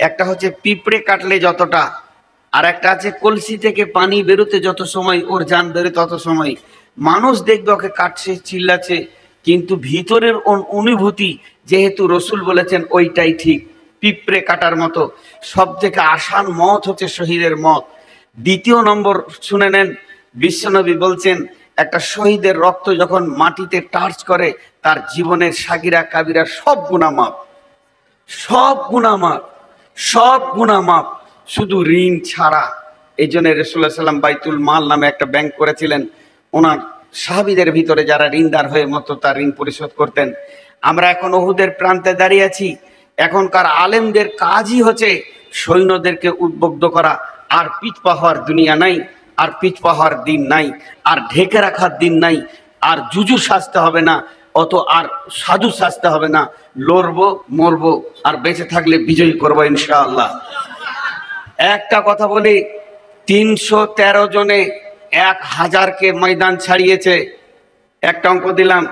একটা হচ্ছে পিঁপড়ে কাটলে যতটা, আর একটা আছে কলসি থেকে পানি বেরোতে যত সময় ওর জান বেরোতে তত সময়। মানুষ দেখবে ওকে কাটছে, চিল্লাচ্ছে, কিন্তু ভিতরের অনুভূতি যেহেতু রসুল বলেছেন ওইটাই ঠিক, পিঁপড়ে কাটার মতো। সব থেকে আসান মত হচ্ছে শহীদের মত। দ্বিতীয় নম্বর শুনে নেন, বিশ্বনবী বলছেন একটা শহীদের রক্ত যখন মাটিতে টাচ করে তার জীবনের সাগিরা কাবিরা সব গুনাহ মাফ, সব গুনাহ মাফ, সব গুনাহ মাফ, শুধু ঋণ ছাড়া। এই জন্য রাসূলুল্লাহ সাল্লাম বাইতুল মাল নামে একটা ব্যাংক করেছিলেন, ওনার সাহাবীদের ভিতরে যারা ঋণদার হয়ে মতো তার ঋণ পরিশোধ করতেন। আমরা এখন উহুদের প্রান্তে দাঁড়িয়ে আছি। এখনকার আলেমদের কাজই হচ্ছে সৈন্যদেরকে উদ্বুদ্ধ করা। আর পিছপা হওয়ার দুনিয়া নাই, আর পিছপা হওয়ার দিন নাই, আর ঢেকে রাখার দিন নাই, আর জুজু সাজতে হবে না, অত আর সাধু সাজতে হবে না। লড়বো, মরবো, আর বেঁচে থাকলে বিজয়ী করবো ইনশাআল্লাহ। একটা কথা বলি, 313 জনে 1000কে ময়দান ছাড়িয়েছে। একটা অঙ্ক দিলাম,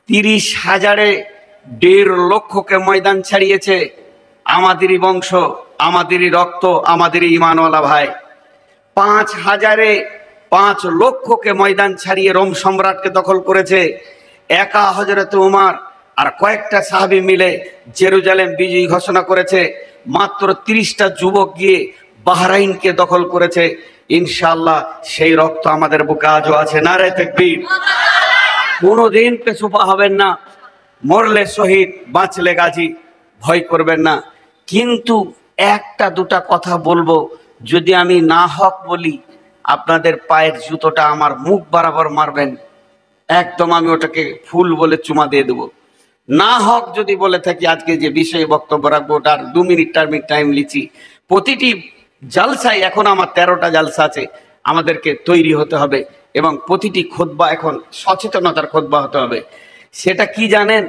30,000-এ 1.5 লক্ষকে ময়দান ছাড়িয়েছে। আমাদেরই বংশ, আমাদেরই রক্ত, আমাদেরই ঈমানওয়ালা ভাই। 5,000-এ 5 লক্ষকে ময়দান ছাড়িয়ে রোম সম্রাটকে দখল করেছে। একা হযরত উমর আর কয়েকটা সাহাবী মিলে জেরুজালেম বিজয়ী ঘোষণা করেছে। মাত্র 30টা যুবক গিয়ে বাহরাইনকে দখল করেছে। ইনশাআল্লাহ সেই রক্ত আমাদের বুকে আজও আছে। নারে তাকবীর। কোনোদিন পেছপা হবেন না, মরলে শহীদ, বাঁচলে গাজী, ভয় করবেন না। কিন্তু একটা দুটা কথা বলবো, যদি আমি না হক বলি আপনাদের পায়ের জুতোটা আমার মুখ বরাবর মারবেন, একদম আমি ওটাকে ফুল বলে চুমা দিয়ে দেবো। না হক যদি বলে থাকি, আজকে যে বিষয়ে বক্তব্য রাখবো ওটার 2 মিনিট টাইম লিছি। প্রতিটি জালসায়, এখন আমার 13টা জালসা আছে, আমাদেরকে তৈরি হতে হবে এবং প্রতিটি খুতবা এখন সচেতনতার খুতবা হতে হবে। সেটা কি জানেন?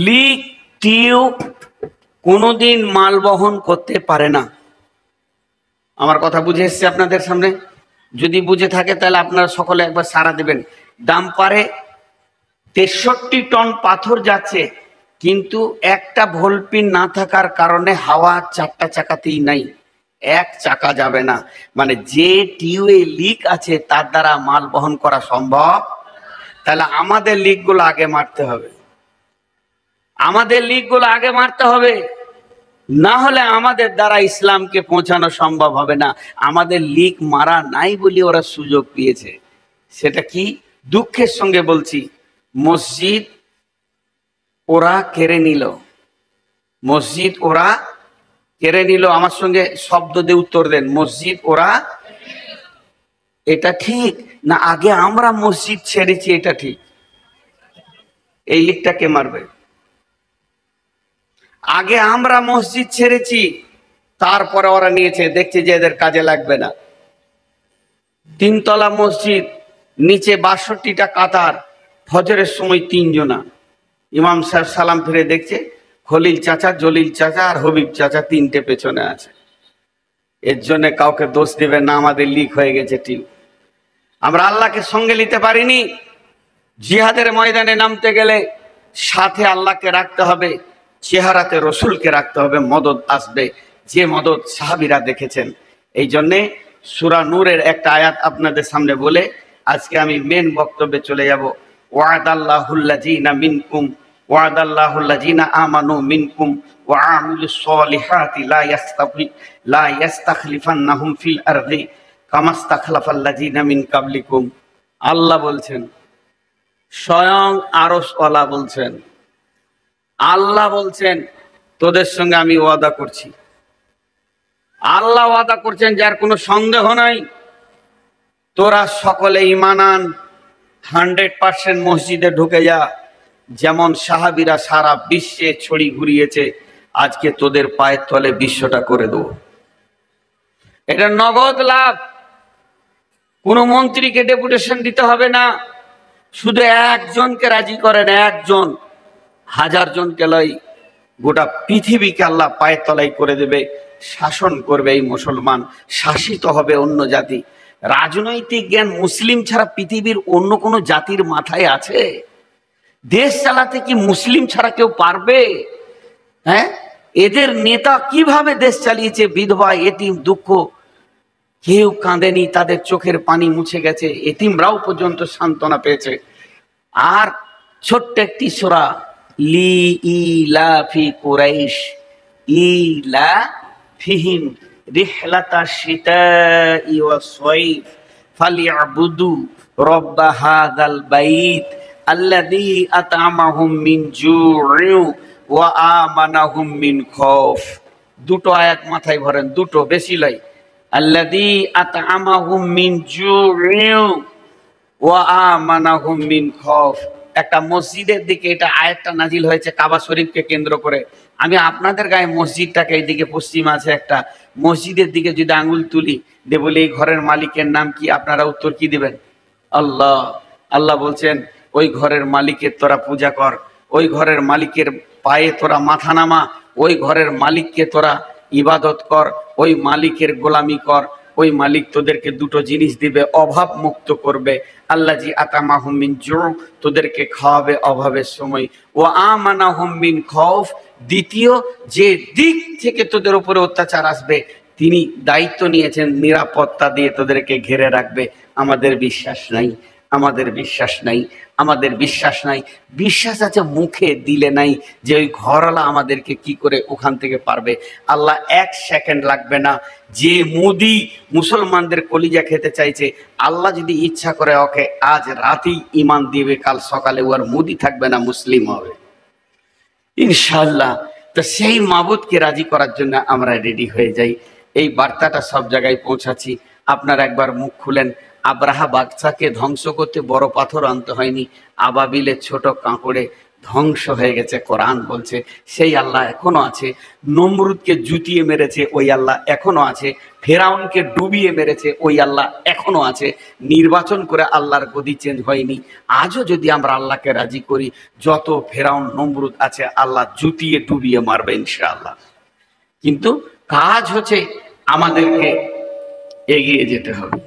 লিক টিউব কোনোদিন মাল বহন করতে পারে না। আমার কথা বুঝে এসছে আপনাদের সামনে? যদি বুঝে থাকে তাহলে আপনারা সকলে একবার সাড়া দেবেন। ডাম্পারে 63 টন পাথর যাচ্ছে, কিন্তু একটা ভোল্টপিন না থাকার কারণে হাওয়া 4টা চাকাতেই নাই, এক চাকা যাবে না। মানে যে টিউবে লিক আছে তার দ্বারা মাল বহন করা সম্ভব। তাহলে আমাদের লিকগুলো আগে মারতে হবে, আমাদের লিকগুলো আগে মারতে হবে, না হলে আমাদের দ্বারা ইসলামকে পৌঁছানো সম্ভব হবে না। আমাদের লিক মারা নাই বলে ওরা সুযোগ পেয়েছে। সেটা কি? দুঃখের সঙ্গে বলছি, মসজিদ ওরা কেড়ে নিল, মসজিদ ওরা কেড়ে নিল। আমার সঙ্গে শব্দ দিয়ে উত্তর দেন, মসজিদ ওরা। এটা ঠিক না আগে আমরা মসজিদ ছেড়েছি? এটা ঠিক। এই লিকটা কে মারবে? আগে আমরা মসজিদ ছেড়েছি, তারপরে ওরা নিয়েছে, দেখছে যে এদের কাজে লাগবে না। 3 তলা মসজিদ, নিচে 62টা কাতার, ফজরের সময় 3 জনা। ইমাম সাহেব সালাম ফিরে দেখছে খলিল চাচা, জলিল চাচা আর হবিব চাচা 3টে পেছনে আছে। এর জন্য কাউকে দোষ দেবেন না, আমাদের লিক হয়ে গেছে টিউব। আমরা আল্লাহকে সঙ্গে নিতে পারিনি। জিহাদের ময়দানে নামতে গেলে সাথে আল্লাহকে রাখতে হবে, চেহারাতে রসুলকে রাখতে হবে, মদদ আসবে, যে মদদ সাহাবীরা দেখেছেন। এই জন্যে সূরা নূরের একটা আয়াত আপনাদের সামনে বলে আজকে আমি মেন বক্তব্যে চলে যাব। ওয়াদাল্লাহুল্লাযীনা মিনকুম ওয়াদাল্লাহুল্লাযীনা আমানু মিনকুম ওয়া আমিলুস সলিহাতি লা ইস্তাখলিফান্নাহুম ফিল আরদি কামাস্তাখলাফাল্লাযীনা মিন কাবলিকুম। আল্লাহ বলছেন, স্বয়ং আরশওয়ালা বলছেন, আল্লাহ বলছেন তোদের সঙ্গে আমি ওয়াদা করছি। আল্লাহ ওয়াদা করছেন, যার কোনো সন্দেহ নাই। তোরা সকলে ঈমান আন, 100% মসজিদে ঢুকে যা। যেমন সাহাবীরা সারা বিশ্বে ছড়ি ঘুরিয়েছে, আজকে তোদের পায়ের তলে বিশ্বটা করে দেবো। এটা নগদ লাভ। কোনো মন্ত্রীকে ডেপুটেশন দিতে হবে না, শুধু একজনকে রাজি করেন, একজন, 1000 জনকে লয়, গোটা পৃথিবীকে আল্লাহ পায়ের তলায় করে দেবে। শাসন করবে এই মুসলমান, শাসিত হবে অন্য জাতি। রাজনৈতিক জ্ঞান মুসলিম ছাড়া পৃথিবীর অন্য কোনো জাতির মাথায় আছে? দেশ চালাতে কি মুসলিম ছাড়া কেউ পারবে? হ্যাঁ, এদের নেতা কিভাবে দেশ চালিয়েছে, বিধবা এতিম দুঃখ কেউ কাঁদেনি, তাদের চোখের পানি মুছে গেছে, এতিমরাও পর্যন্ত সান্ত্বনা পেয়েছে। আর ছোট্ট একটি সূরা, লি ইলাফি কুরাইশ ইলাফিহিম রিহলাতাশ শিতাই ওয়াস সাইফ ফালিয়াবুদু রব্ব হাযাল বাইত আল্লাযী আত'আমাহুম মিন জু'ইন ওয়া আমানাহুম মিন খাউফ। দুটো আয়াত মাথায় ভরেন, দুটো, বেশি লয়। আল্লাযী আত'আমাহুম মিন জু'ইন ওয়া আমানাহুম মিন খাউফ। একটা মসজিদের দিকে এটা আয়াতটা নাজিল হয়েছে কাবা শরীফকে কেন্দ্র করে। আমি আপনাদের গায়ে মসজিদটাকে এইদিকে পশ্চিম আছে একটা মসজিদের দিকে যদি আঙুল তুলি দিয়ে বলি এই ঘরের মালিকের নাম কি, আপনারা উত্তর কি দিবেন? আল্লাহ। আল্লাহ বলছেন ওই ঘরের মালিকের তোরা পূজা কর, ওই ঘরের মালিকের পায়ে তোরা মাথা নামা, ওই ঘরের মালিককে তোরা ইবাদত কর, ওই মালিকের গোলামি কর। ওই মালিক তোদেরকে দুটো জিনিস দিবে, অভাব মুক্ত করবে। আল্লাযী আত'আমাহুম মিন জু', তোদেরকে খাওয়াবে অভাবের সময়। ওয়া আমানাহুম মিন খাউফ, দ্বিতীয় যে দিক থেকে তোদের উপরে অত্যাচার আসবে তিনি দায়িত্ব নিয়েছেন নিরাপত্তা দিয়ে তোদেরকে ঘিরে রাখবে। আমাদের বিশ্বাস নাই, আমাদের বিশ্বাস নাই, আমাদের বিশ্বাস নাই। বিশ্বাস আছে মুখে, দিলে নাই যে ওই ঘরওয়ালা আমাদেরকে কি করে ওখান থেকে পারবে। আল্লাহ এক সেকেন্ড লাগবে না। যে মোদি মুসলমানদের কলিজা খেতে চাইছে, আল্লাহ যদি ইচ্ছা করে ওকে আজ রাতেই ঈমান দিবে, কাল সকালে ও আর মোদি থাকবে না, মুসলিম হবে ইনশাআল্লাহ। তো সেই মাবুদকে রাজি করার জন্য আমরা রেডি হয়ে যাই। এই বার্তাটা সব জায়গায় পৌঁছাচ্ছি। আপনারা একবার মুখ খুলেন। আব্রাহা বাদশাকে ধ্বংস করতে বড় পাথর আনতে হয়নি, আবাবিলের ছোট কাঁকড়ে ধ্বংস হয়ে গেছে। কোরআন বলছে সেই আল্লাহ এখনো আছে। নমরুদকে জুতিয়ে মেরেছে ওই আল্লাহ এখনো আছে। ফেরাউনকে ডুবিয়ে মেরেছে ওই আল্লাহ এখনো আছে। নির্বাচন করে আল্লাহর গদি চেঞ্জ হয়নি। আজও যদি আমরা আল্লাহকে রাজি করি, যত ফেরাউন নমরুদ আছে আল্লাহ জুতিয়ে ডুবিয়ে মারবে ইনশাআল্লাহ। কিন্তু কাজ হচ্ছে আমাদেরকে এগিয়ে যেতে হবে।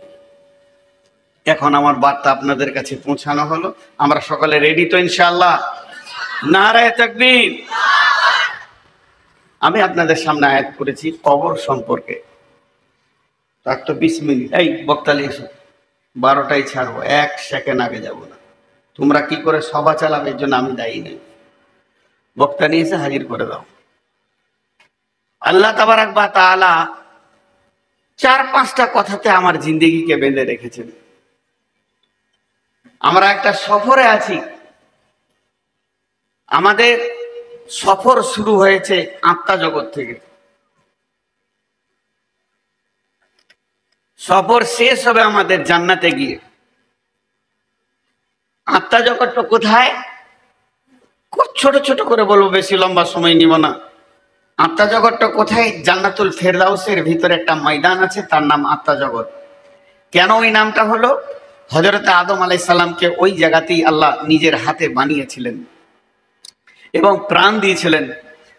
এখন আমার বার্তা আপনাদের কাছে পৌঁছানো হলো। আমরা সকলে রেডি তো ইনশাআল্লাহ? নারায়ে তাকবীর। আমি আপনাদের সামনে আয়াত করেছি কবর সম্পর্কে। তার তো 20 মিনিট, এই বক্তালি এসো, 12টায় ছাড়বো, 1 সেকেন্ড আগে যাব না। তোমরা কি করে সভা চালাবে এর জন্য আমি দায়ী নেই। বক্তা নিয়ে এসে হাজির করে দাও। আল্লাহ তাবারাক ওয়া তাআলা 4-5টা কথাতে আমার জিন্দেগিকে বেঁধে রেখেছেন। আমরা একটা সফরে আছি। আমাদের সফর শুরু হয়েছে আত্মা জগৎ থেকে, সফর শেষ হবে আমাদের জান্নাতে গিয়ে। আত্মা জগৎটা কোথায়? খুব ছোট ছোট করে বলবো, বেশি লম্বা সময় নিব না। আত্মা জগৎটা কোথায়? জান্নাতুল ফেরদাউসের ভিতরে একটা ময়দান আছে, তার নাম আত্মা জগৎ। কেন ওই নামটা হলো? হযরত আদম আলাইহিস সালামকে ওই জায়গাতেই আল্লাহ নিজের হাতে বানিয়েছিলেন এবং প্রাণ দিয়েছিলেন।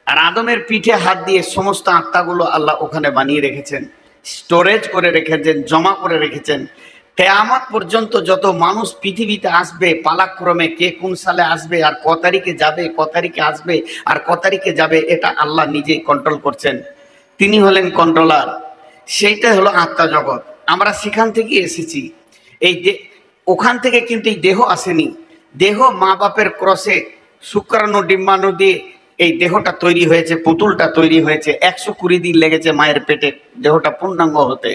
আর আদমের পিঠে হাত দিয়ে সমস্ত আত্মাগুলো আল্লাহ ওখানে বানিয়ে রেখেছেন, স্টোরেজ করে রেখেছেন, জমা করে রেখেছেন। কিয়ামত পর্যন্ত যত মানুষ পৃথিবীতে আসবে পালাক্রমে, কে কোন সালে আসবে আর ক তারিখে যাবে, ক তারিখে আসবে আর ক তারিখে যাবে, এটা আল্লাহ নিজেই কন্ট্রোল করছেন। তিনি হলেন কন্ট্রোলার। সেইটা হলো আত্মা জগৎ। আমরা সেখান থেকে এসেছি। এই ওখান থেকে কিন্তু এই দেহ আসেনি। দেহ মা বাপের ক্রসে শুক্রাণু ডিম্বাণু দিয়ে এই দেহটা তৈরি হয়েছে, পুতুলটা তৈরি হয়েছে। 120 দিন লেগেছে মায়ের পেটে দেহটা পূর্ণাঙ্গ হতে।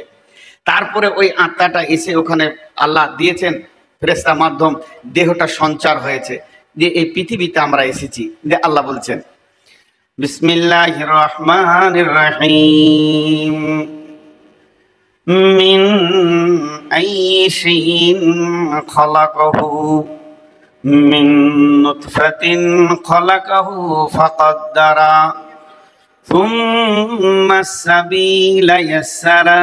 তারপরে ওই আত্মাটা এসে ওখানে আল্লাহ দিয়েছেন ফেরেশতা মাধ্যম, দেহটা সঞ্চার হয়েছে, যে এই পৃথিবীতে আমরা এসেছি। যে আল্লাহ বলছেন বিসমিল্লাহির রহমানির রহিম, মিন আইয়ি শাইইন খালাকাহু মিন নুতফাতিন খালাকাহু ফাকাদ্দারা সুম্মা আস-সাবিলা ইয়াসসারা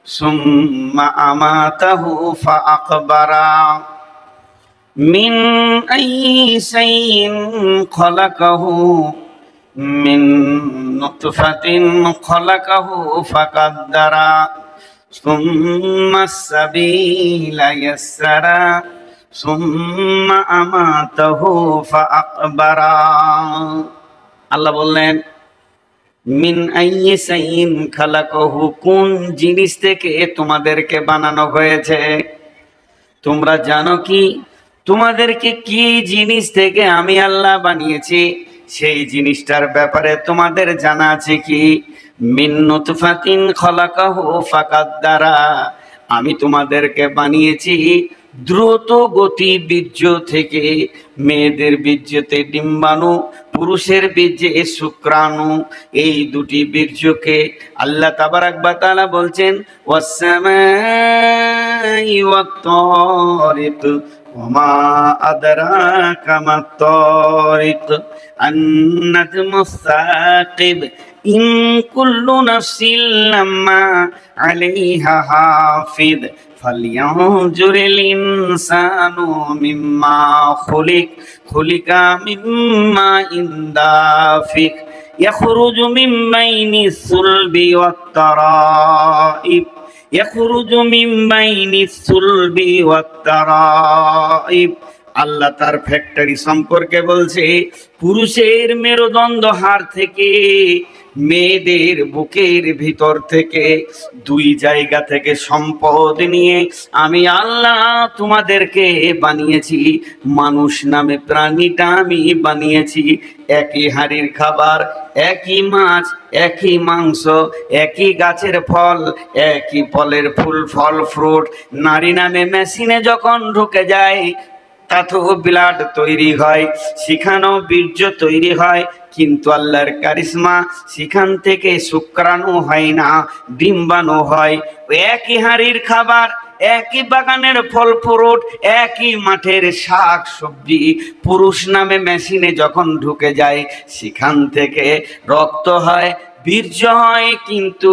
সুম্মা আমাতাহু ফাআকবারা। মিন আইয়ি শাইইন খালাকাহু মিন নুতফাতিন খালাকাহু ফাকাদ্দারা সুম্মা আস-সাবিলা ইয়াসসারা সুম্মা আমাতাহু ফাআকবারা। আল্লাহ বললেন মিন আইয়ি শাইইন খালাকাহু, কোন জিনিস থেকে তোমাদেরকে বানানো হয়েছে? তোমরা জানো কি তোমাদেরকে কি জিনিস থেকে আমি আল্লাহ বানিয়েছি? সেই জিনিসটার ব্যাপারে তোমাদের জানা আছে কি? মিন নুতফাতিন খালাকাহু ফাকাদ্দারা, আমি তোমাদেরকে বানিয়েছি দ্রুত গতি বীর্য থেকে। মেয়েদের বীর্যতে ডিম্বাণু, পুরুষের বীর্যে শুক্রাণু, এই দুটি বীর্যকে আল্লাহ তাবারাক ওয়া তাআলা বলছেন ওয়াস-সামাই ওয়াত-তারিক ওমা আদরাকা মাত-তারিক আন-নাজমুস সাকিব ইন কুল্লু নাফসিন লাম্মা আলাইহা হাফিজ ফালইয়ানজুরিল ইনসানু মিম্মা খুলিকা মিম্মা ইনদাফিক ইয়াখরুজু মিন বাইনিস সুলবি ওয়াত তারাইব ইয়াখরুজু মিন বাইনিস সুলবি ওয়াত তারাইব। আল্লাহ তার ফ্যাক্টরি সম্পর্কে বলছে, পুরুষের মেরুদণ্ড হাড় থেকে, মেয়েদের বুকের ভিতর থেকে, দুই জায়গা থেকে সম্পদ নিয়ে আমি আল্লাহ তোমাদেরকে বানিয়েছি। মানুষ নামে প্রাণীটা আমি বানিয়েছি। একই হাড়ির খাবার, একই মাছ, একই মাংস, একই গাছের ফল, একই ফলের ফুল ফল ফ্রুট নারী নামে মেশিনে যখন ঢুকে যায় তাতেও ব্লাড তৈরি হয়, সেখানেও বীর্য তৈরি হয়, কিন্তু আল্লাহর কারিশমা, সেখান থেকে শুক্রাণু হয় না, ডিম্বাণু হয়। একই হাড়ির খাবার, একই বাগানের ফল ফ্রুট, একই মাঠের শাক সবজি পুরুষ নামে মেশিনে যখন ঢুকে যায়, সেখান থেকে রক্ত হয়, বীর্য হয়, কিন্তু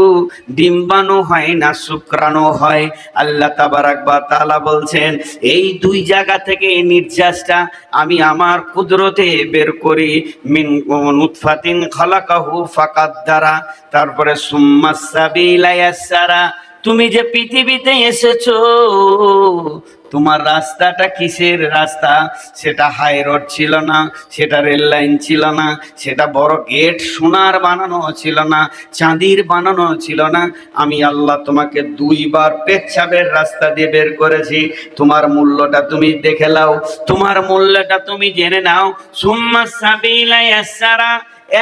ডিম্বাণু হয় না, শুক্রাণু হয়। আল্লাহ তাবারাক ওয়া তাআলা বলছেন, এই দুই জায়গা থেকে নির্যাসটা আমি আমার কুদরতে বের করি। মিন নুতফাতিন খালাকাহু ফাকাদ্দারা, তারপরে সুম্মাস সাবিলা ইয়াসসারা। তুমি যে পৃথিবীতে এসেছো, তোমার রাস্তাটা কিসের রাস্তা? সেটা হাই রোড ছিল না, সেটা রেল লাইন ছিল না, সেটা বড় গেট সোনার বানানো ছিল না, চাঁদির বানানো ছিল না। আমি আল্লাহ তোমাকে দুইবার পেচ্ছাবের রাস্তা দিয়ে বের করেছি। তোমার মূল্যটা তুমি দেখে নাও, তোমার মূল্যটা তুমি জেনে নাও। সুম্মাস সাবিলা ইয়াসসারা,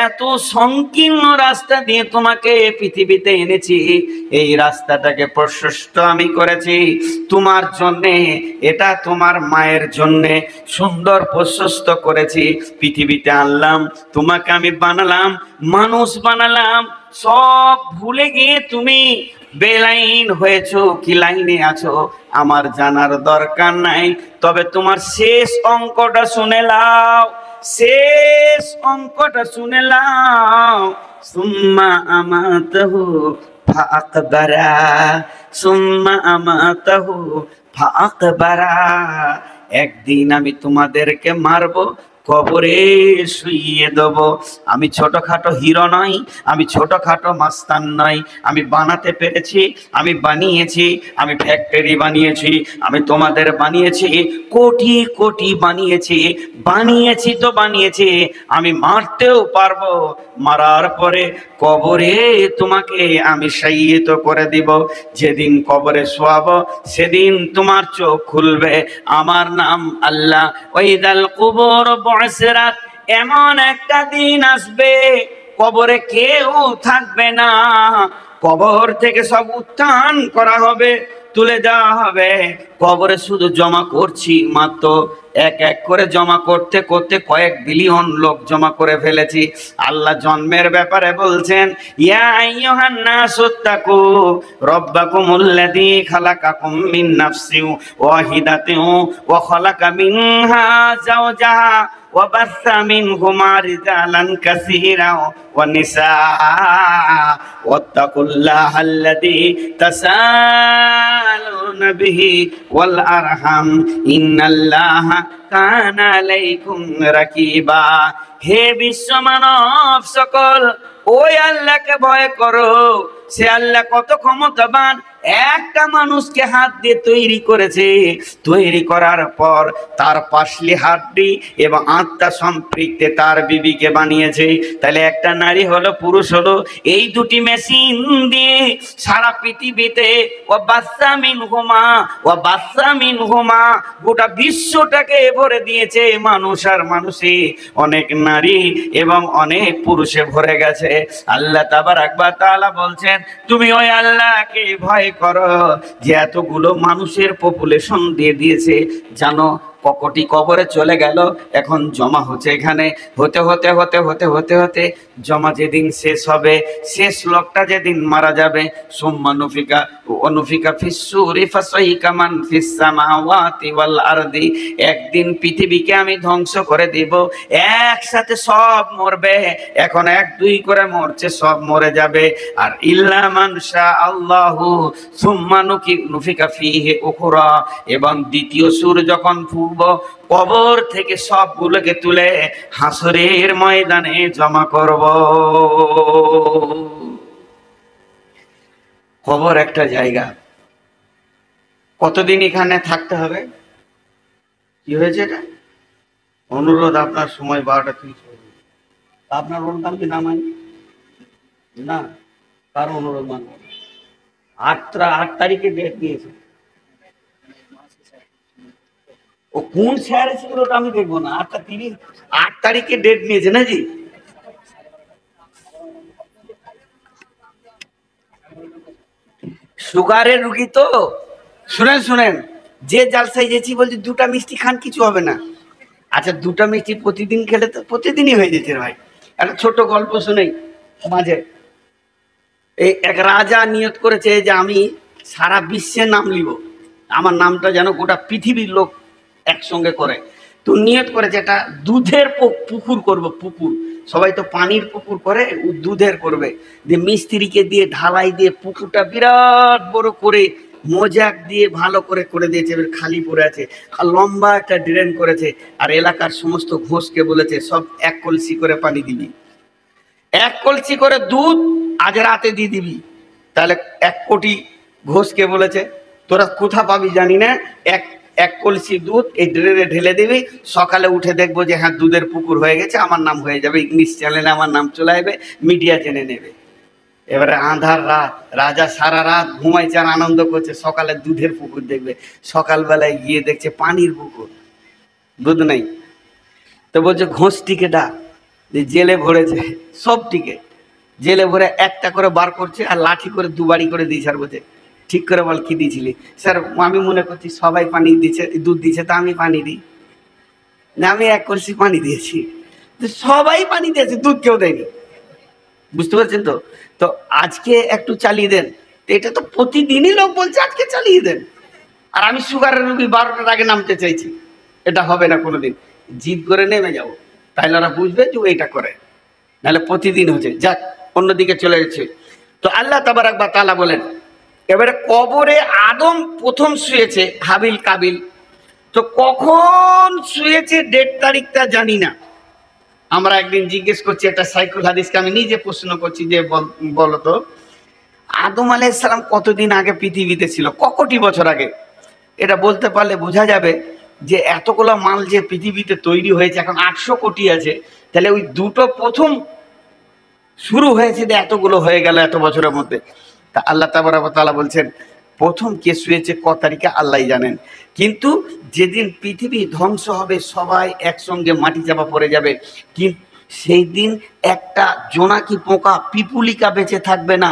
এত সংকীর্ণ রাস্তা দিয়ে তোমাকে পৃথিবীতে এনেছি, এই রাস্তাটাকে প্রশস্ত আমি করেছি তোমার জন্যে। এটা তোমার মায়ের জন্যে সুন্দর প্রশস্ত করেছি, পৃথিবীতে আনলাম, তোমাকে আমি বানালাম, মানুষ বানালাম। সব ভুলে গিয়ে তুমি বেলাইন হয়েছো কি লাইনে আছো আমার জানার দরকার নাই। তবে তোমার শেষ অঙ্কটা শুনে নাও, শেষ অঙ্কটা শুনে নাও। সুম্মা আমাতাহু ফাআকবারা, সুম্মা আমাতাহু ফাআকবারা। একদিন আমি তোমাদেরকে মারবো, কবরে শুইয়ে দেব। আমি ছোটখাটো হিরো নই, আমি ছোটখাটো মাস্তান নই। আমি বানাতে পেরেছি, আমি বানিয়েছি, আমি ফ্যাক্টরি বানিয়েছি, আমি তোমাদের বানিয়েছি, কোটি কোটি বানিয়েছি, বানিয়েছি তো বানিয়েছি। আমি মারতেও পারবো, মারার পরে কবরে তোমাকে আমি শায়িত করে দিব। যেদিন কবরে শোয়াবো সেদিন তোমার চোখ খুলবে, আমার নাম আল্লাহ। ওয়াইদাল কুবুর বুসিরাত, এমন একটা দিন আসবে কবরে কেউ থাকবে না, কবর থেকে সব উত্থান করা হবে, তুলে দেওয়া হবে। কবরে শুধু জমা করছি মাত্র, এক এক করে জমা করতে করতে কয়েক বিলিয়ন লোক জমা করে ফেলেছি। আল্লাহ জন্মের ব্যাপারে বলছেন, ইয়া আইয়ুহান নাসুত্তাকু রাব্বাকুমুল্লাযী খালাকাকুম মিন নাফসিন ওয়াহিদাতিন ওয়া খালাকা মিনহা যাওজাহা ওয়া বাসসা মিনহুমা রিজালান কাসীরা ওয়া নিসা ওয়াত্তাকুল্লাহাল্লাযী তাসাআলুনা বিহি ওয়াল আরহাম ইন্নাল্লাহা কানা আলাইকুম রাকিবা। হে বিশ্ব মানব সকল, ওই আল্লাহকে ভয় করো। সে আল্লাহ কত ক্ষমতাবান, একটা মানুষকে হাত দিয়ে তৈরি করেছে, তৈরি করার পর তার পাশলি হাড্ডি এবং আত্মা সম্পৃক্তে তার বিবিকে বানিয়েছে। তাহলে একটা নারী হলো, পুরুষ হলো, এই দুটি মেশিন দিয়ে সারা পৃথিবীতে গোটা বিশ্বটাকে ভরে দিয়েছে মানুষ আর মানুষে, অনেক নারী এবং অনেক পুরুষে ভরে গেছে। আল্লাহ তাবারাক ওয়া তাআলা বলছেন, তুমি ওই আল্লাহকে ভয় করো যে এতগুলো মানুষের পপুলেশন দিয়ে দিয়েছে। জানো ককটি কবরে চলে গেল, এখন জমা হচ্ছে এখানে, হতে হতে হতে হতে হতে হতে জমা যেদিন শেষ হবে, শেষ লোকটা যেদিন মারা যাবে, সুম্মা নুফিকা অনুফিকা ফিস-সূরি ফাসাইকা মান ফিস সামাওয়াতি ওয়াল আরদি, একদিন পৃথিবীকে আমি ধ্বংস করে দিব, একসাথে সব মরবে। এখন এক দুই করে মরছে, সব মরে যাবে। আর ইল্লা মান শা আল্লাহু সুম্মা নুফিকা ফিহি উখরা, এবং দ্বিতীয় সুর যখন ফুঁকব, কবর থেকে সবগুলোকে তুলে হাসরের ময়দানে জমা করব। কবর একটা জায়গা, কতদিন এখানে থাকতে হবে? কি হয়েছে এটা? অনুরোধ, আপনার সময় 12টা 30। আপনার বলতাম কি নামাই না, তার অনুরোধ মানব। 8 তারিখে ডেট দিয়েছে। ও কোন শহরে ছিল ওটা আমি দেখবো না। 8 তারিখে ডেট নিয়েছে না জি? সুগারের রুগী তো। শুনেন শুনেন, যে জালসায় যেছি বলছি 2টা মিষ্টি খান, কিছু হবে না। আচ্ছা 2টা মিষ্টি প্রতিদিন খেলে তো প্রতিদিনই হয়ে যেতে ভাই। একটা ছোট গল্প শুনেই মাঝে। এই এক রাজা নিয়ত করেছে যে আমি সারা বিশ্বের নাম লিব, আমার নামটা যেন গোটা পৃথিবীর লোক একসঙ্গে করে। তো নিয়ত করেছে এটা দুধের পুকুর করব, পুকুর। সবাই তো পানির পুকুর করে, দুধের করবে। যে মিস্ত্রিকে দিয়ে ঢালাই দিয়ে পুকুরটা বিরাট বড় করে মোজাক দিয়ে ভালো করে করে দিয়েছে, এবার খালি পড়ে আছে। আর লম্বা একটা ড্রেন করেছে, আর এলাকার সমস্ত ঘোষকে বলেছে সব 1 কলসি করে পানি দিবি, 1 কলসি করে দুধ আজ রাতে দিয়ে দিবি। তাহলে 1 কোটি ঘোষকে বলেছে তোরা কোথা পাবি জানি না, এক কলসি দুধ এই ড্রেনে ঢেলে দিবি, সকালে উঠে দেখবো যে হ্যাঁ দুধের পুকুর হয়ে গেছে, আমার নাম হয়ে যাবে, ইংলিশ চ্যানেলে আমার নাম চলে আসবে, মিডিয়া জেনে নেবে। এবারে আঁধার রাত, রাজা সারা রাত ঘুমাইছে আর আনন্দ করছে, সকালে দুধের পুকুর দেখবে। সকালবেলায় গিয়ে দেখছে পানির পুকুর, দুধ নেই। তো বলছে ঘোষটিকে ডাক, যে জেলে ভরেছে সবটিকে, জেলে ভরে একটা করে বার করছে আর লাঠি করে 2 বাড়ি করে দিয়েছে। আর বলছে ঠিক করে বল কি দিয়েছিলি? স্যার আমি মনে করছি সবাই পানি দিচ্ছে, দুধ দিচ্ছে, তা আমি পানি দিই না, আমি 1 কলসি পানি দিয়েছি। সবাই পানি দিয়েছে, দুধ কেউ দেয়নি। বুঝতে পারছেন তো? তো আজকে একটু চালিয়ে দেন। এটা তো প্রতিদিনই লোক বলছে আজকে চালিয়ে দেন, আর আমি সুগারের রুগী 12টার আগে নামতে চাইছি। এটা হবে না কোনোদিন। জিদ করে নেমে যাবো, তাইলে ওরা বুঝবে যে এটা করে, নাহলে প্রতিদিন হচ্ছে। যাক, অন্যদিকে চলে যাচ্ছে। তো আল্লাহ তাবারাক ওয়া তাআলা বলেন, এবারে কবরে আদম প্রথম শুয়েছে, হাবিল কাবিল। তো কখন শুয়েছে ডেট তারিখটা জানি না। আমরা একদিন জিজ্ঞেস করছি, একটা সাইকুল হাদিসকে আমি নিজে প্রশ্ন করছি যে বলতো আদম আলাইহিস সালাম কতদিন আগে পৃথিবীতে ছিল, কতটি বছর আগে? এটা বলতে পারলে বোঝা যাবে যে এতগুলো মাল যে পৃথিবীতে তৈরি হয়েছে, এখন 800 কোটি আছে, তাহলে ওই দুটো প্রথম শুরু হয়েছে, এতগুলো হয়ে গেল এত বছরের মধ্যে। তা আল্লাহ তাবারাক ওয়া তাআলা বলছেন প্রথম কে শুয়েছে ক তারিখে আল্লাহই জানেন। কিন্তু যেদিন পৃথিবী ধ্বংস হবে, সবাই একসঙ্গে মাটি চাপা পড়ে যাবে, কিন্তু সেই দিন একটা জোনাকি পোকা পিপুলিকা বেঁচে থাকবে না,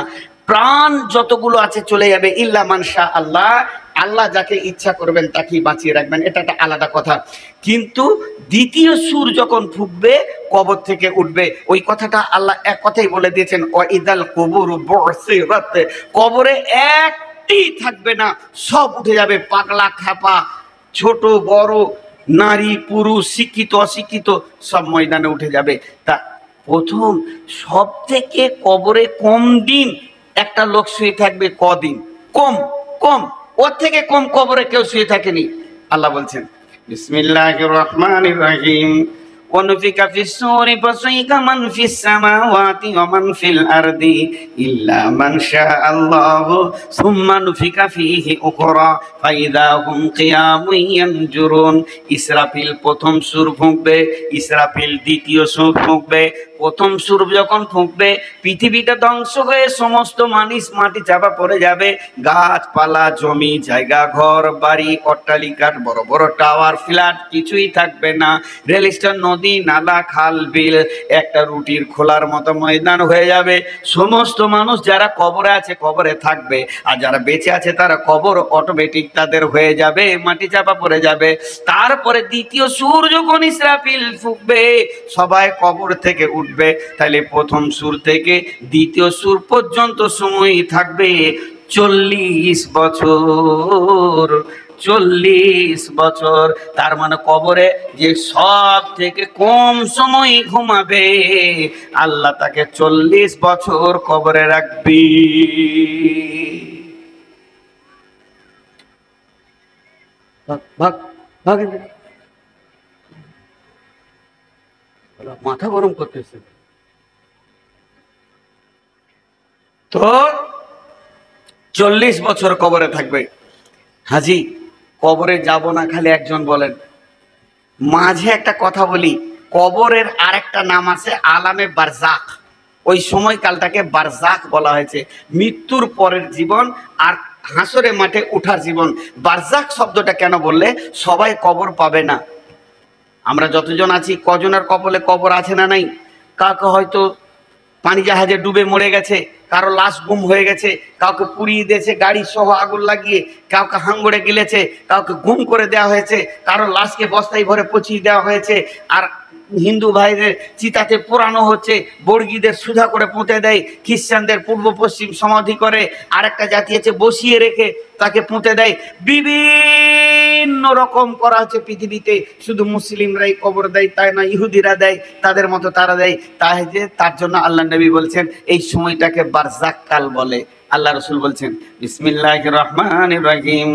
প্রাণ যতগুলো আছে চলে যাবে। ইল্লা মান শা আল্লাহ, আল্লাহ যাকে ইচ্ছা করবেন তাকেই বাঁচিয়ে রাখবেন, এটা একটা আলাদা কথা। কিন্তু দ্বিতীয় সুর যখন ফুঁকবে, কবর থেকে উঠবে। ওই কথাটা আল্লাহ এক কথাই বলে দিয়েছেন, ওয়া ইদাল কুবুরু বুসিরাত, কবরে একটি থাকবে না, সব উঠে যাবে। পাগলা খাপা, ছোট বড়, নারী পুরুষ, শিক্ষিত অশিক্ষিত, সব ময়দানে উঠে যাবে। তা প্রথম সব থেকে কবরে কম দিন একটা লোক শুয়ে থাকবে, কদিন? কম কম, ওর থেকে কম কবরে কেউ শুয়ে থাকেনি। আল্লাহ বলছেন বিসমিল্লাহির রহমানির রহিম, ونفخ في الصور فصعق من في السماوات ومن في الأرض إلا من شاء الله ثم نفخ فيه أخرى فإذا هم قيام ينظرون। ইসরাফিল প্রথম সুর ফুঁকবে, ইসরাফিল দ্বিতীয় সুর ফুঁকবে। প্রথম সুর যখন ফুঁকবে পৃথিবীটা ধ্বংস হয়ে সমস্ত মানুষ মাটি চাপা পড়ে যাবে, গাছপালা, জমি জায়গা, ঘর বাড়ি, অট্টালিকার বড় বড় টাওয়ার, ফ্ল্যাট কিছুই থাকবে না। রেল স্টেশন, নদী নালা, খাল বিল একটা রুটির খোলার মতো ময়দান হয়ে যাবে। সমস্ত মানুষ যারা কবরে আছে কবরে থাকবে, আর যারা বেঁচে আছে তারা কবর অটোমেটিক তাদের হয়ে যাবে, মাটি চাপা পড়ে যাবে। তারপরে দ্বিতীয় সুর যখন ইসরাফিল ফুঁকবে সবাই কবর থেকে উঠবে। তাহলে প্রথম সুর থেকে দ্বিতীয় সুর পর্যন্ত সময় থাকবে 40 বছর। 40 বছর, তার মানে কবরে যে সব থেকে কম সময় ঘুমাবে আল্লাহ তাকে 40 বছর কবরে রাখবি। মাথা গরম করতেছে তো 40 বছর কবরে থাকবে। হাজি কবরে যাব না খালি একজন বলেন। মাঝে একটা কথা বলি, কবরের আরেকটা নাম আছে আলামে বারজাখ। ওই সময়কালটাকে বারজাখ বলা হয়েছে, মৃত্যুর পরের জীবন আর হাসরে মাঠে উঠার জীবন। বারজাখ শব্দটা কেন বললে, সবাই কবর পাবে না। আমরা যতজন আছি কজনের কপালে কবর আছে না নাই? কাউকে হয়তো পানি জাহাজে ডুবে মরে গেছে, কারো লাশ গুম হয়ে গেছে, কাউকে পুড়িয়ে দিয়েছে গাড়ি সহ আগুন লাগিয়ে, কাউকে হাঙ্গড়ে গিলেছে, কাউকে গুম করে দেওয়া হয়েছে, কারো লাশকে বস্তায় ভরে পচিয়ে দেওয়া হয়েছে। আর হিন্দু ভাইদের চিতাতে পোড়ানো হচ্ছে, বর্গীদের সুধা করে পুঁতে দেয়, খ্রিস্টানদের পূর্ব পশ্চিম সমাধি করে, আরেকটা জাতি আছে বসিয়ে রেখে তাকে পুঁতে দেয়। বিভিন্ন রকম করা হচ্ছে পৃথিবীতে। শুধু মুসলিমরাই কবর দেয় তাই না, ইহুদিরা দেয়, তাদের মতো তারা দেয়। তাই যে তার জন্য আল্লাহ নবী বলছেন এই সময়টাকে বারজাক কাল বলে। আল্লাহ রাসূল বলছেন বিসমিল্লাহির রহমানির রহিম,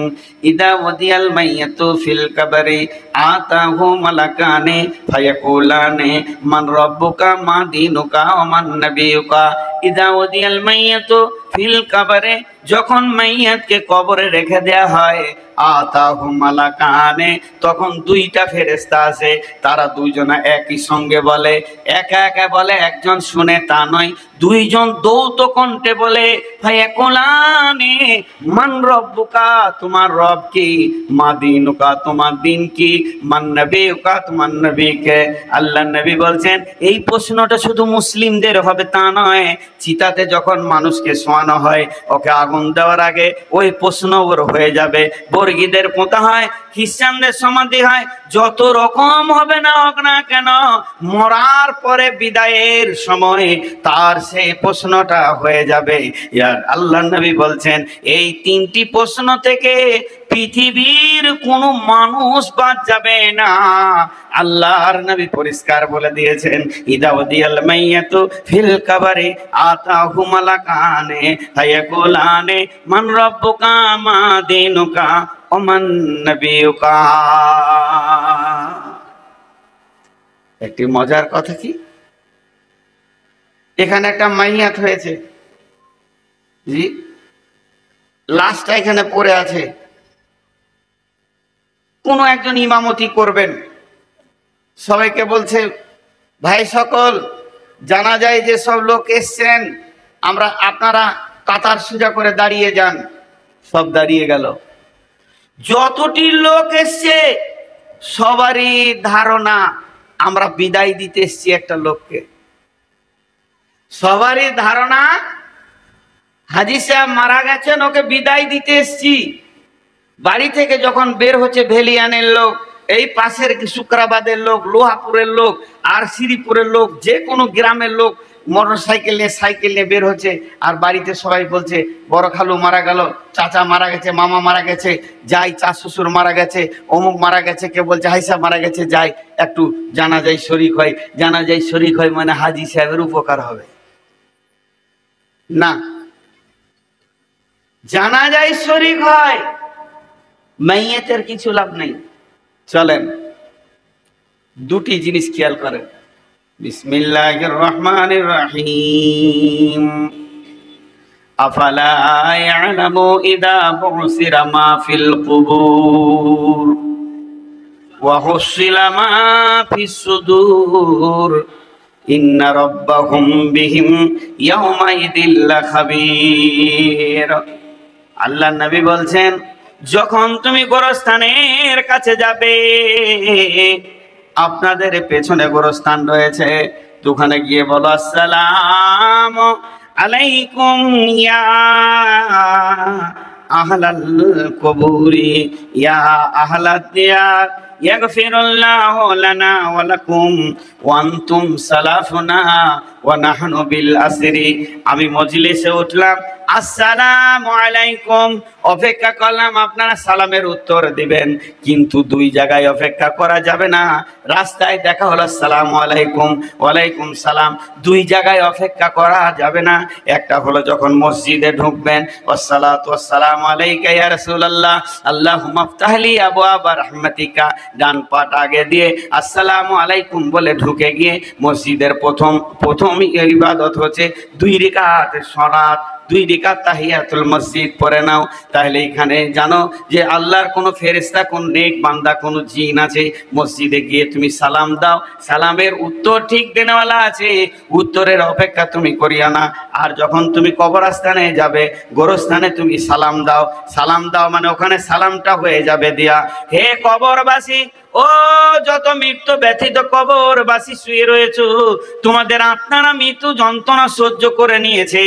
ইদা ওয়াদিয়াল মাইয়াতু ফিল কবরি আতাহু মালাকানে ফায়াকুলানে মান রাব্বুকা মা দীনুকা ওয়া মান নাবিয়ুকা। ইদা ওয়াদিয়াল মাইয়াতু ফিল কবরে, যখন মাইয়াতকে কবরে রেখে দেয়া হয়, আতাহু মালাকানে, তখন দুইটা ফেরেশতা আছে, তারা দুইজনা একই সঙ্গে বলে, একা একা বলে, একজন শুনে তা নয়, দুইজন দৌত কণ্ঠে বলে, ফায়াকুলানে মান রব্বুকা, তোমার রব কি, মা দীনুকা, তোমার দিন কি, মান নবিয়ুকা, তোমার নবী কে। আল্লাহ নবী বলছেন এই প্রশ্নটা শুধু মুসলিমদের হবে তা নয়, চিতাতে যখন মানুষকে শোয়ানো হয় ওকে আগুন দেওয়ার আগে ওই প্রশ্ন ওর হয়ে যাবে। বর্গীদের পোঁতা হয়, খ্রিস্টানদের সমাধি হয়, যত রকম হবে না হোক না কেন, মরার পরে বিদায়ের সময় তার সেই প্রশ্নটা হয়ে যাবে। ইয়ার আল্লাহ নবী বলছেন এই তিনটি প্রশ্ন থেকে পৃথিবীর কোনো মানুষ বাদ যাবে না। আল্লাহর নবী পরিষ্কার বলে দিয়েছেন, ইদা ওয়াদিয়াল মাইয়াতু ফিল কবরি আতাহু মালাকানে ফায়াকুলানে মান রাব্বুকা মা দীনুকা ওয়া মান নাবিয়ুকা। একটি মজার কথা কি, এখানে একটা মাইয়াত হয়েছে, জি, লাশটা এখানে পড়ে আছে। কোন একজন ইমামতি করবেন, সবাইকে বলছে ভাই সকল, জানা যায় যে সব লোক এসছেন, আপনারা কাতার সোজা করে দাঁড়িয়ে যান। সব দাঁড়িয়ে গেল। যতটি লোক এসছে সবারই ধারণা আমরা বিদায় দিতে এসছি একটা লোককে। সবারই ধারণা হাজী সাহেব মারা গেছেন, ওকে বিদায় দিতে এসছি। বাড়ি থেকে যখন বের হচ্ছে ভেলিয়ানের লোক, এই পাশের শুক্রাবাদের লোক, লোহাপুরের লোক, আর শ্রীপুরের লোক, যে কোনো গ্রামের লোক মোটর সাইকেল নিয়ে সাইকেল নিয়ে বের হচ্ছে। আর বাড়িতে সবাই বলছে বড় খালু মারা গেল, চাচা মারা গেছে, মামা মারা গেছে, যাই, চাচ শ্বশুর মারা গেছে, অমুক মারা গেছে, কে বলছে হাইসা মারা গেছে, যাই একটু জানাজায় শরীক হয়। জানাজায় শরীক হয় মানে হাজী সাহেবের উপকার হবে না, জানাজায় শরীক হয়, মাইয়াতের কিছু লাভ নেই। চলেন দুটি জিনিস খেয়াল করেন। বিসমিল্লাহির রহমানির রহিম। আফালা ইয়ালামু ইযা বুসিরা মা ফিল কুবুর ওয়া হুসিলা মা ফিস সুদুর ইন্না রাব্বাহুম বিহিম ইয়াওমাইদিল লাখাবীর। আল্লাহর নবী বলছেন, যখন তুমি গোরস্থানের কাছে যাবে, আপনাদের পেছনে গোরস্থান রয়েছে, তো ওখানে গিয়ে বলো আসসালামু আলাইকুম ইয়া আহলাল কবুরি ইয়া আহলাদ দিয়ার ইয়াগফিরুল্লাহু লানা ওয়া লাকুম ওয়া আনতুম সালাফুনা ওয়া নাহনু বিল আসরি। আমি মজলিসে উঠলাম, আসসালামু আলাইকুম, অপেক্ষা করলাম আপনারা সালামের উত্তর দিবেন, কিন্তু দুই জায়গায় অপেক্ষা করা যাবে না। রাস্তায় দেখা হলো আসসালামু আলাইকুম, ওয়ালাইকুম সালাম, দুই জায়গায় অপেক্ষা করা যাবে না। একটা হলো যখন মসজিদে ঢুকবেন, ওয়াসসালাতু ওয়াসসালামু আলাইকা ইয়া রাসূলুল্লাহ আল্লাহুম্মা ইফতাহলি আবওয়াবা রাহমাতিকা, ডান পাট আগে দিয়ে আসসালামু আলাইকুম বলে ঢুকে গিয়ে মসজিদের প্রথম ইবাদত হচ্ছে 2 রাকাতের সালাত, 2 রাকাত তাহিয়াতুল মসজিদ পড়ে নাও। তাহলে এখানে জানো যে আল্লাহর কোন ফেরেশতা, কোন নেক বান্দা, কোন জিন আছে, মসজিদে গিয়ে তুমি সালাম দাও, সালামের উত্তর ঠিক দেনেওয়ালা আছে, উত্তরের অপেক্ষা তুমি করিয়া না। আর যখন তুমি কবরস্থানে যাবে, গোরস্থানে তুমি সালাম দাও, সালাম দাও মানে ওখানে সালামটা হয়ে যাবে দিয়া, হে কবরবাসী, ও যত মৃত্যু ব্যথিত কবরবাসী শুয়ে রয়েছে, তোমাদের আপনারা মৃত্যু যন্ত্রণা সহ্য করে নিয়েছে,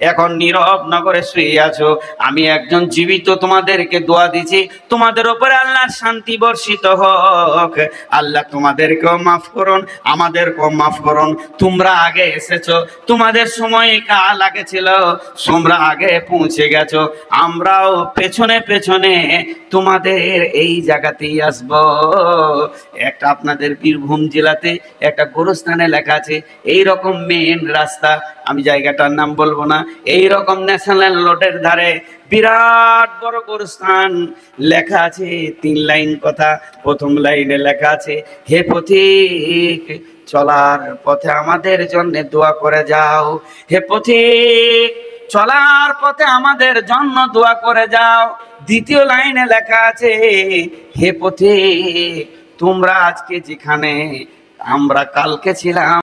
এখন নীরব নগরে শুয়ে আছো, আমি একজন জীবিত তোমাদেরকে দোয়া দিচ্ছি, তোমাদের উপরে আল্লাহর শান্তি বর্ষিত হোক। আল্লাহ তোমাদেরকেও মাফ করুন, আমাদেরকেও মাফ করুন। তোমরা আগে এসেছো, তোমাদের সময় কাল আগে ছিল, তোমরা আগে পৌঁছে গেছো, আমরাও পেছনে পেছনে তোমাদের এই জায়গাতেই আসবো। একটা আপনাদের বীরভূম জেলাতে একটা গোরস্থানে লেখা আছে, এই রকম মেন রাস্তা, আমি জায়গাটার নাম বলবো না, এই রকম ন্যাশনাল রোডের ধারে বিরাট বড় গোরস্থান, লেখা আছে 3 লাইন কথা। প্রথম লাইনে লেখা আছে, হে পথিক, চলার পথে আমাদের জন্য দোয়া করে যাও। হে পথিক, চলার পথে আমাদের জন্য দোয়া করে যাও। দ্বিতীয় লাইনে লেখা আছে, হে পথিক, তোমরা আজকে যেখানে, আমরা কালকে ছিলাম